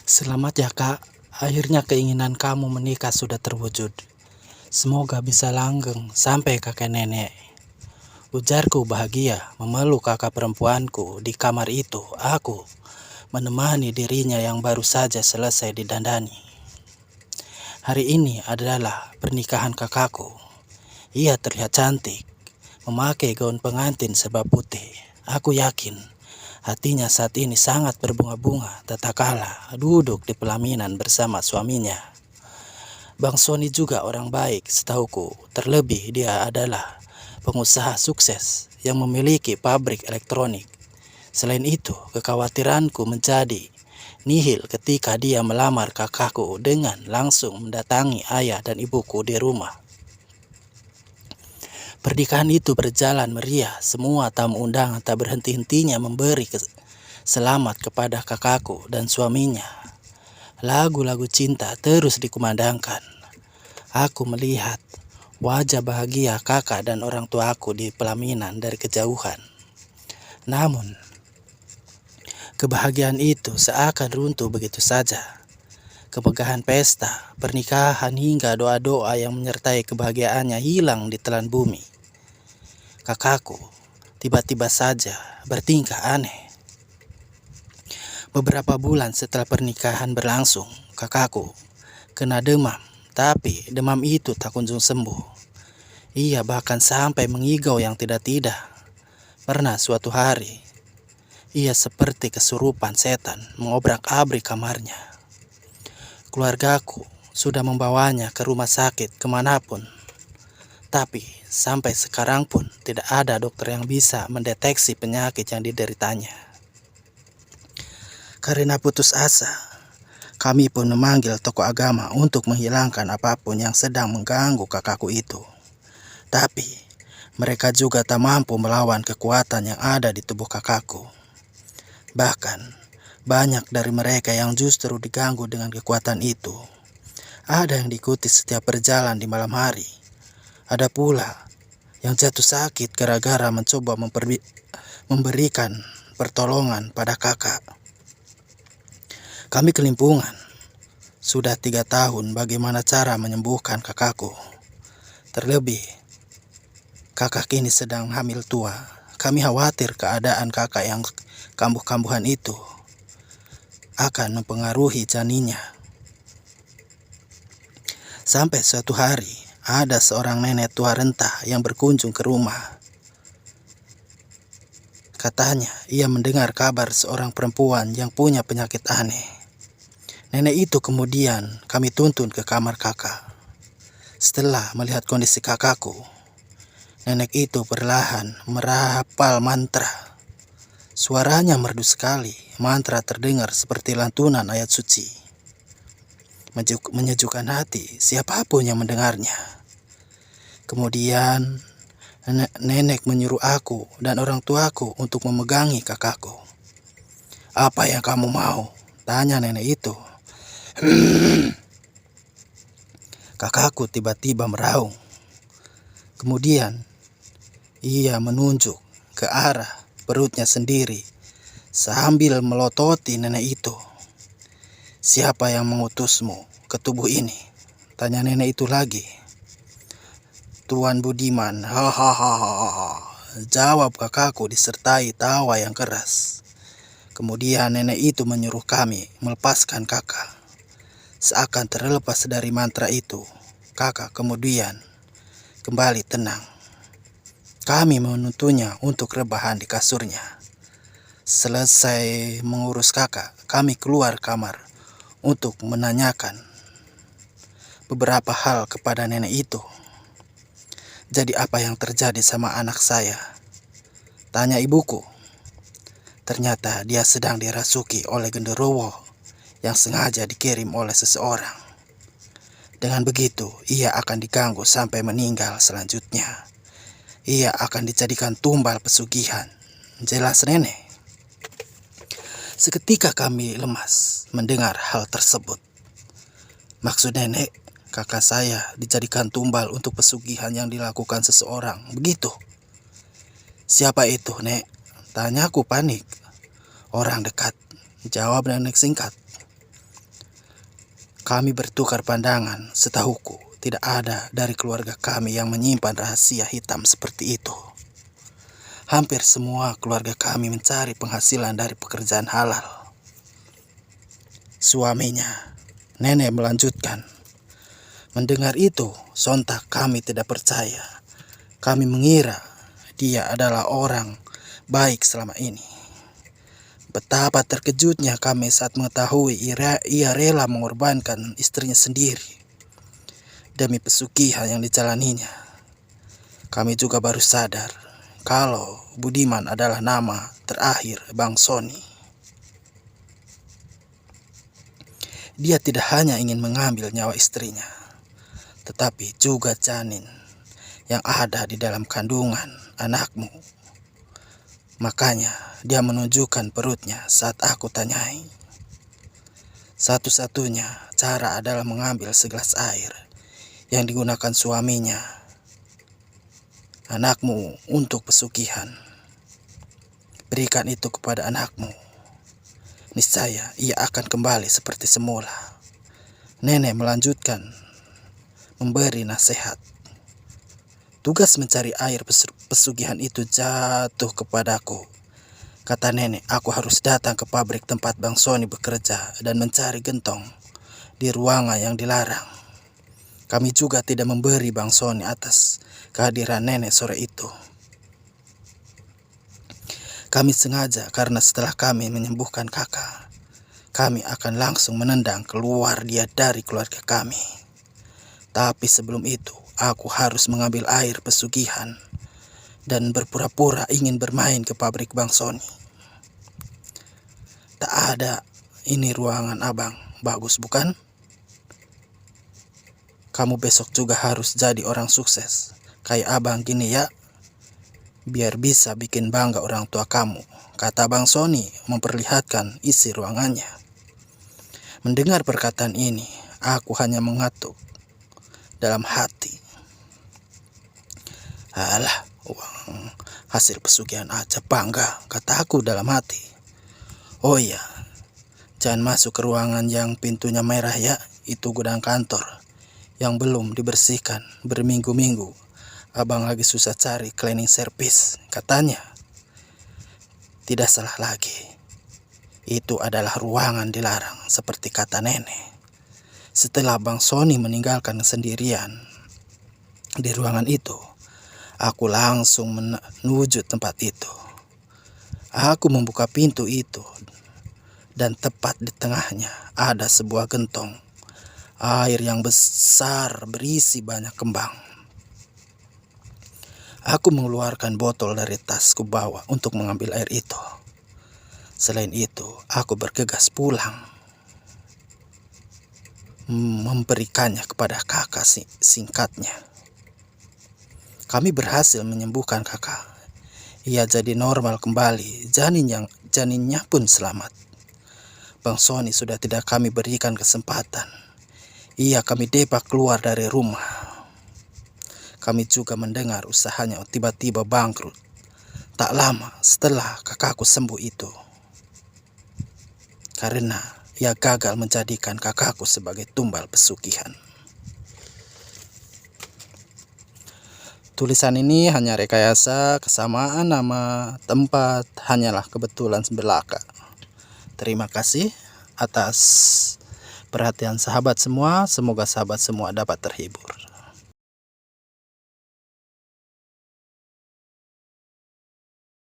Selamat ya kak, akhirnya keinginan kamu menikah sudah terwujud. Semoga bisa langgeng sampai kakek nenek. Ujarku bahagia memeluk kakak perempuanku di kamar itu. Aku menemani dirinya yang baru saja selesai didandani. Hari ini adalah pernikahan kakakku. Ia terlihat cantik, memakai gaun pengantin serba putih. Aku yakin hatinya saat ini sangat berbunga-bunga tatkala duduk di pelaminan bersama suaminya. Bang Sony juga orang baik setauku, terlebih dia adalah pengusaha sukses yang memiliki pabrik elektronik. Selain itu, kekhawatiranku menjadi nihil ketika dia melamar kakakku dengan langsung mendatangi ayah dan ibuku di rumah. Pernikahan itu berjalan meriah, semua tamu undangan tak berhenti-hentinya memberi selamat kepada kakakku dan suaminya. Lagu-lagu cinta terus dikumandangkan. Aku melihat wajah bahagia kakak dan orang tuaku di pelaminan dari kejauhan. Namun, kebahagiaan itu seakan runtuh begitu saja. Kemegahan pesta, pernikahan hingga doa-doa yang menyertai kebahagiaannya hilang di telan bumi. Kakakku tiba-tiba saja bertingkah aneh. Beberapa bulan setelah pernikahan berlangsung, kakakku kena demam, tapi demam itu tak kunjung sembuh. Ia bahkan sampai mengigau yang tidak-tidak. Pernah suatu hari, ia seperti kesurupan setan mengobrak-abrik kamarnya. Keluargaku sudah membawanya ke rumah sakit kemanapun. Tapi sampai sekarang pun tidak ada dokter yang bisa mendeteksi penyakit yang dideritanya. Karena putus asa, kami pun memanggil tokoh agama untuk menghilangkan apapun yang sedang mengganggu kakakku itu. Tapi mereka juga tak mampu melawan kekuatan yang ada di tubuh kakakku. Bahkan banyak dari mereka yang justru diganggu dengan kekuatan itu. Ada yang diikuti setiap berjalan di malam hari. Ada pula yang jatuh sakit gara-gara mencoba memberikan pertolongan pada kakak. Kami kelimpungan. Sudah 3 tahun bagaimana cara menyembuhkan kakakku. Terlebih, kakak kini sedang hamil tua. Kami khawatir keadaan kakak yang kambuh-kambuhan itu akan mempengaruhi janinnya. Sampai suatu hari, ada seorang nenek tua renta yang berkunjung ke rumah. Katanya, ia mendengar kabar seorang perempuan yang punya penyakit aneh. Nenek itu kemudian kami tuntun ke kamar kakak. Setelah melihat kondisi kakakku, nenek itu perlahan merapal mantra. Suaranya merdu sekali, mantra terdengar seperti lantunan ayat suci. Menyejukkan hati siapapun yang mendengarnya. Kemudian nenek menyuruh aku dan orang tuaku untuk memegangi kakakku. "Apa yang kamu mau?" tanya nenek itu. Kakakku tiba-tiba meraung. Kemudian ia menunjuk ke arah perutnya sendiri sambil melototi nenek itu. "Siapa yang mengutusmu ke tubuh ini?" tanya nenek itu lagi. "Tuan Budiman." "Hahaha," jawab kakakku disertai tawa yang keras. Kemudian nenek itu menyuruh kami melepaskan kakak. Seakan terlepas dari mantra itu, kakak kemudian kembali tenang. Kami menuntunnya untuk rebahan di kasurnya. Selesai mengurus kakak, kami keluar kamar untuk menanyakan beberapa hal kepada nenek itu. "Jadi apa yang terjadi sama anak saya?" tanya ibuku. Ternyata dia sedang dirasuki oleh genderuwo yang sengaja dikirim oleh seseorang. Dengan begitu, ia akan diganggu sampai meninggal selanjutnya. Ia akan dijadikan tumbal pesugihan, jelas nenek. Seketika kami lemas mendengar hal tersebut. Maksud nenek, kakak saya dijadikan tumbal untuk pesugihan yang dilakukan seseorang, begitu? "Siapa itu, Nek?" tanyaku panik. "Orang dekat," jawab nenek singkat. Kami bertukar pandangan. Setahuku, tidak ada dari keluarga kami yang menyimpan rahasia hitam seperti itu. Hampir semua keluarga kami mencari penghasilan dari pekerjaan halal. Suaminya, nenek melanjutkan. Mendengar itu, sontak kami tidak percaya. Kami mengira dia adalah orang baik selama ini. Betapa terkejutnya kami saat mengetahui ia rela mengorbankan istrinya sendiri demi pesugihan yang dijalaninya. Kami juga baru sadar kalau Budiman adalah nama terakhir Bang Sony. Dia tidak hanya ingin mengambil nyawa istrinya, tetapi juga janin yang ada di dalam kandungan anakmu. Makanya dia menunjukkan perutnya saat aku tanyai. Satu-satunya cara adalah mengambil segelas air yang digunakan suaminya, anakmu, untuk pesugihan. Berikan itu kepada anakmu. Niscaya ia akan kembali seperti semula. Nenek melanjutkan memberi nasihat. Tugas mencari air pesugihan itu jatuh kepadaku. Kata nenek, aku harus datang ke pabrik tempat Bang Sony bekerja dan mencari gentong di ruangan yang dilarang. Kami juga tidak memberi Bang Sony atas kehadiran nenek sore itu. Kami sengaja karena setelah kami menyembuhkan kakak, kami akan langsung menendang keluar dia dari keluarga kami. Tapi sebelum itu, aku harus mengambil air pesugihan dan berpura-pura ingin bermain ke pabrik Bang Sony. Tak ada, ini ruangan abang. Bagus bukan? Kamu besok juga harus jadi orang sukses kayak abang gini ya, biar bisa bikin bangga orang tua kamu, kata Bang Sony memperlihatkan isi ruangannya. Mendengar perkataan ini, aku hanya mengatuk dalam hati. Alah, uang hasil pesugihan aja bangga, kataku dalam hati. Oh iya, jangan masuk ke ruangan yang pintunya merah ya, itu gudang kantor yang belum dibersihkan berminggu-minggu. Abang lagi susah cari cleaning service, katanya. Tidak salah lagi, itu adalah ruangan dilarang seperti kata nenek. Setelah Bang Sony meninggalkan sendirian di ruangan itu, aku langsung menuju tempat itu. Aku membuka pintu itu, dan tepat di tengahnya ada sebuah gentong air yang besar berisi banyak kembang. Aku mengeluarkan botol dari tasku bawa untuk mengambil air itu. Selain itu, aku bergegas pulang, memberikannya kepada kakak singkatnya. Kami berhasil menyembuhkan kakak. Ia jadi normal kembali, janinnya pun selamat. Bang Sony sudah tidak kami berikan kesempatan. Ia kami depak keluar dari rumah. Kami juga mendengar usahanya tiba-tiba bangkrut tak lama setelah kakakku sembuh itu, karena ia gagal menjadikan kakakku sebagai tumbal pesugihan. Tulisan ini hanya rekayasa, kesamaan nama tempat hanyalah kebetulan belaka. Terima kasih atas perhatian sahabat semua. Semoga sahabat semua dapat terhibur.